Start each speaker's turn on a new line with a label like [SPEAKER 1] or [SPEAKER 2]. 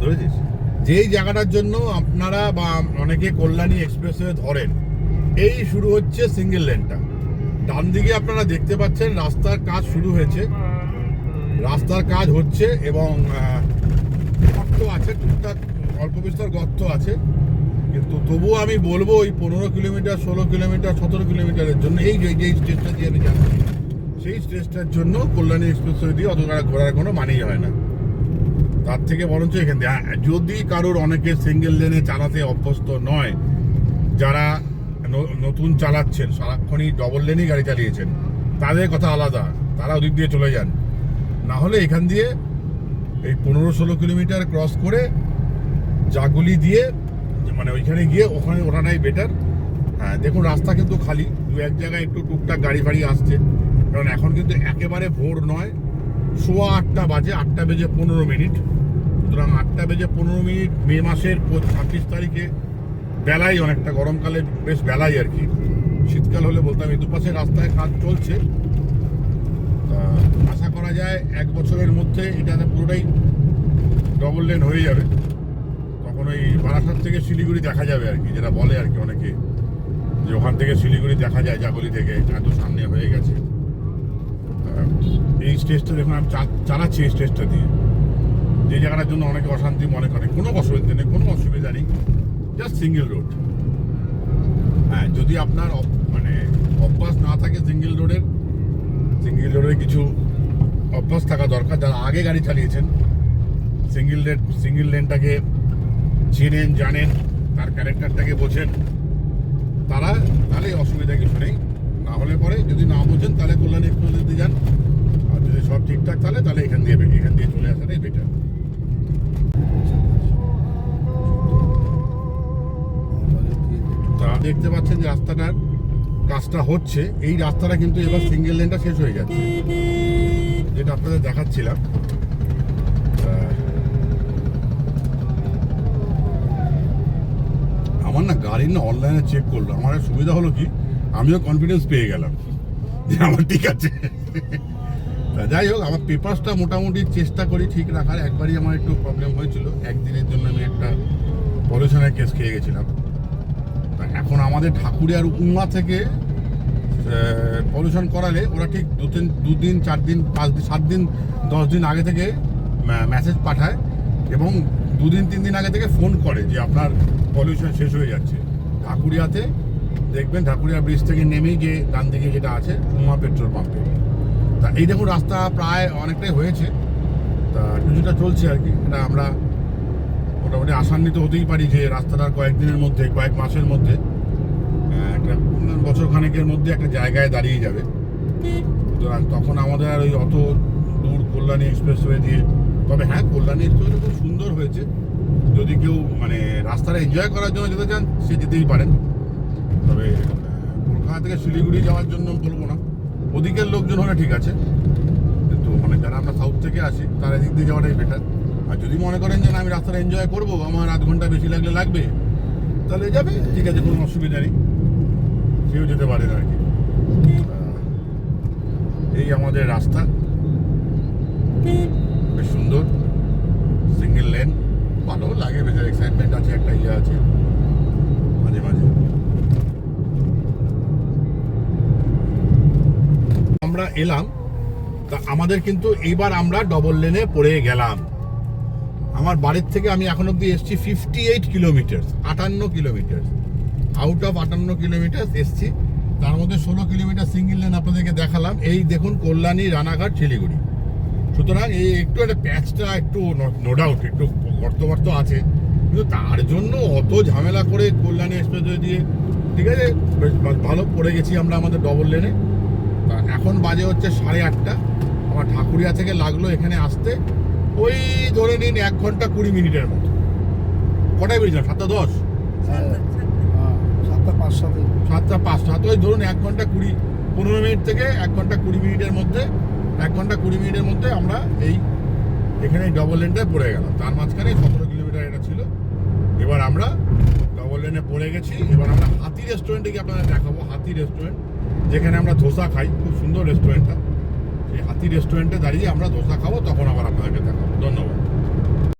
[SPEAKER 1] ধরেছিস? যেই জায়গাটার জন্য আপনারা বা অনেকে কল্যাণী এক্সপ্রেসওয়ে ধরেন, এই শুরু হচ্ছে সিঙ্গেল লেনটা। ডান দিকে আপনারা দেখতে পাচ্ছেন রাস্তার কাজ শুরু হয়েছে, রাস্তার কাজ হচ্ছে এবং গর্ত আছে, টুকটাক অল্প বিস্তর গর্ত আছে, কিন্তু তবুও আমি বলবো ওই 15 কিলোমিটার, 16 কিলোমিটার, 17 কিলোমিটারের জন্য এই যে স্টেজটা দিয়ে আমি যাচ্ছি, সেই স্টেজটার জন্য কল্যাণী এক্সপ্রেসওয়ে দিয়ে অত ঘোরার কোনো মানেই হয় না। তার থেকে বরঞ্চ এখান দিয়ে যদি কারোর অনেকে সিঙ্গেল লেনে চালাতে অভ্যস্ত নয়, যারা নতুন চালাচ্ছেন, সারাক্ষণই ডবল লেনই গাড়ি চালিয়েছেন, তাদের কথা আলাদা, তারা ওদিক দিয়ে চলে যান। না হলে এখান দিয়ে এই 15-16 কিলোমিটার ক্রস করে জাগুলি দিয়ে মানে ওইখানে গিয়ে ওখানে ওঠাটাই বেটার। হ্যাঁ, দেখুন রাস্তা কিন্তু খালি, দু এক জায়গায় একটু টুকটাক গাড়ি ফাড়ি আসছে, কারণ এখন কিন্তু একেবারে ভোর নয়, 8:15 বাজে, 8:15। সুতরাং 8:15 মে মাসের 26 তারিখে বেলায়, অনেকটা গরমকালে বেশ বেলায় আর কি, শীতকাল হলে বলতাম। এই দুপাশে রাস্তায় কাজ চলছে, আশা করা যায় 1 বছরের মধ্যে এটা পুরোটাই ডবল লেন হয়ে যাবে। তখন ওই বারাসাত থেকে শিলিগুড়ি দেখা যাবে আর কি, যেটা বলে আর কি অনেকে, যে ওখান থেকে শিলিগুড়ি দেখা যায় জাগলি থেকে, এত সামনে হয়ে গেছে। এই স্টেজটা দেখুন আমি চালাচ্ছি, এই স্টেজটা দিয়ে, যে জায়গাটার জন্য অনেকে অশান্তি মনে করে, কোনো অসুবিধা নেই, কোনো অসুবিধা নেই, জাস্ট সিঙ্গেল রোড। হ্যাঁ, যদি আপনার মানে অভ্যাস না থাকে সিঙ্গেল রোডের কিছু অভ্যাস থাকা দরকার। যারা আগে গাড়ি চালিয়েছেন, সিঙ্গেল লেনটাকে চেনেন, জানেন, তার ক্যারেক্টারটাকে বোঝেন, তাহলে অসুবিধা কিছু নেই। না হলে পরে যদি না বোঝেন তাহলে কল্যাণী এক্সপ্রেসওয়ে দিয়ে যান, আর যদি সব ঠিকঠাক তাহলে এখান দিয়ে চলে আসাটাই বেটার। তা দেখতে পাচ্ছেন যে রাস্তাটার কাজটা হচ্ছে, এই রাস্তাটা কিন্তু এবার সিঙ্গেল লেনটা শেষ হয়ে যাচ্ছে, যেটা আপনাদের দেখাচ্ছিলাম। আমার না গাড়ি না অনলাইনে চেক করলো, আমার সুবিধা হলো কি, আমিও কনফিডেন্স পেয়ে গেলাম যে আমার ঠিক আছে। যাই হোক, আমার পেপারসটা মোটামুটি চেষ্টা করি ঠিক রাখার। একবারই আমার একটু প্রবলেম হয়েছিল, একদিনের জন্য আমি একটা পলিউশনের কেস খেয়ে গেছিলাম। এখন আমাদের ঠাকুরিয়ার উমা থেকে পলিউশন করালে ওরা ঠিক 2 দিন 4 দিন 5 দিন 7 দিন 10 দিন আগে থেকে মেসেজ পাঠায় এবং 2 দিন 3 দিন আগে থেকে ফোন করে যে আপনার পলিউশন শেষ হয়ে যাচ্ছে। ঠাকুরিয়াতে দেখবেন, ঠাকুরিয়া ব্রিজ থেকে নেমেই যে ডান দিকে যেটা আছে উমা পেট্রোল পাম্পে, তা এই দেখুন রাস্তা প্রায় অনেকটাই হয়েছে, তা কিছুটা চলছে আর কি। এটা আমরা মোটামুটি আশান্বিত হতেই পারি যে রাস্তাটার কয়েকদিনের মধ্যে, কয়েক মাসের মধ্যে, একটা বছর খানেকের মধ্যে একটা জায়গায় দাঁড়িয়ে যাবে। সুতরাং তখন আমাদের আর ওই অত দূর কল্যাণী এক্সপ্রেসওয়ে দিয়ে, তবে হ্যাঁ, কল্যাণী এক্সপ্রেসওয়ে খুব সুন্দর হয়েছে। যদি কেউ মানে রাস্তাটা এনজয় করার জন্য যেতে চান, সে যেতেই পারেন। তবে কলকাতা থেকে শিলিগুড়ি যাওয়ার জন্য বলবো না, ওদিকের লোকজন হলে ঠিক আছে, কিন্তু মানে যারা আমরা সাউথ থেকে আসি তারা এদিক দিয়ে যাওয়াটাই বেটার। আর যদি মনে করেন যে আমি রাস্তাটা এনজয় করবো, আমার আধ ঘন্টা বেশি লাগবে, তাহলে যাবে, ঠিক আছে, কোনো অসুবিধা নেই, সেও যেতে পারেন আর কি। এই আমাদের রাস্তা বেশ সুন্দর, সিঙ্গেল লেন, ভালো লাগে, বেশ এক্সাইটমেন্ট আছে, একটা ইয়ে আছে মাঝে মাঝে। আমরা এলাম, তা আমাদের কিন্তু এইবার আমরা ডবল লেনে পড়ে গেলাম। আমার বাড়ির থেকে আমি এখন অব্দি এসছি 58 kilometre, 58 kilometre, out of 58 kilometre এসছি। তার মধ্যে 16 কিলোমিটার সিঙ্গেল লেন আপনাদেরকে দেখালাম। এই দেখুন কল্যাণী, রানাঘাট, শিলিগুড়ি। সুতরাং এই একটু একটা প্যাচটা একটু নো ডাউট একটু গর্ত আছে, কিন্তু তার জন্য অত ঝামেলা করে কল্যাণী এক্সপ্রেসওয়ে দিয়ে, ঠিক আছে, বেশ ভালো পড়ে গেছি আমরা আমাদের ডবল লেনে। তা এখন বাজে হচ্ছে 8:30। আমার ঠাকুরিয়া থেকে লাগলো এখানে আসতে ওই ধরে নিন 1 ঘন্টা 20 মিনিটের মতো। কটায় বেরিয়েছিলাম? 7:10, 7:05, ওই ধরুন 1 ঘন্টা 15 মিনিট থেকে 1 ঘন্টা 20 মিনিটের মধ্যে, 1 ঘন্টা 20 মিনিটের মধ্যে আমরা এখানে ডবল লেনটায় পড়ে গেলাম। তার মাঝখানে 17 কিলোমিটার এটা ছিল। এবার আমরা ডবল লেনে পড়ে গেছি। এবার আমরা হাতি রেস্টুরেন্টে গিয়ে আপনাদের দেখাবো, হাতি রেস্টুরেন্ট, যেখানে আমরা ধোসা খাই, খুব সুন্দর রেস্টুরেন্টটা। সেই হাতি রেস্টুরেন্টে দাঁড়িয়ে আমরা ধোসা খাবো, তখন আবার আপনাদেরকে দেখাবো। ধন্যবাদ।